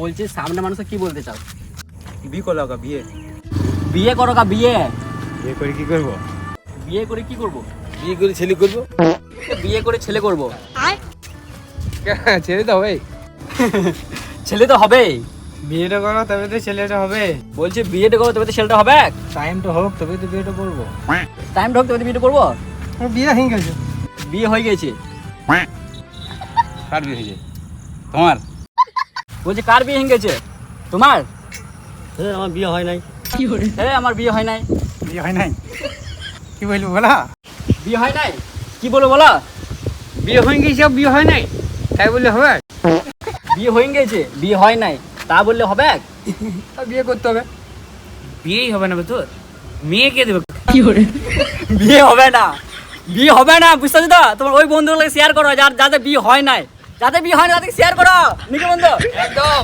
বলছি সামনে মানুষকে কি বলতে চাও? বিয়ে করো গা, বিয়ে বিয়ে করো গা, বিয়ে। বিয়ে করে কি করবো? বিয়ে করে কি করব? বিয়ে করে ছেলে করবো। বিয়ে করে ছেলে করব। ছেলে তো হবে। ছেলে তো হবেই। বিয়েটা করো তবে তো ছেলেটা হবে। বলছি বিয়েটা করো তবে তো ছেলেটা হবে। টাইম তো হোক তবে তো বিয়েটা করবো। টাইম ঢোক তবে তো বিয়েটা করবো। বিয়ে হয়ে গেছে। বিয়ে হয়ে গেছে। কার বিয়ে হয়েছে? তোমার? বলছি কার বিয়ে হয়ে গেছে? তোমার? আমার বিয়ে হয় নাই। আমার বিয়ে হয় নাই। বিয়ে হয় নাই কি বলবো বলা? বিয়ে হয় নাই কি বলো বলা? বিয়ে হয়ে গেছে, বিয়ে হয় নাই তাই বললে হবে? বিয়ে হয়ে গেছে, বিয়ে হয় নাই তা বললে হবে? বিয়ে করতে হবে। বিয়েই হবে না তোর, মেয়েকে দেবে। বিয়ে হবে না, বিয়ে হবে না, বুঝতে পারছো তো? তোমার ওই বন্ধুগুলোকে শেয়ার করো যাদের বিয়ে হয় নাই, যাদের বিয়ে হয় না তাদেরকে শেয়ার করো, নাকি বন্ধু? একদম।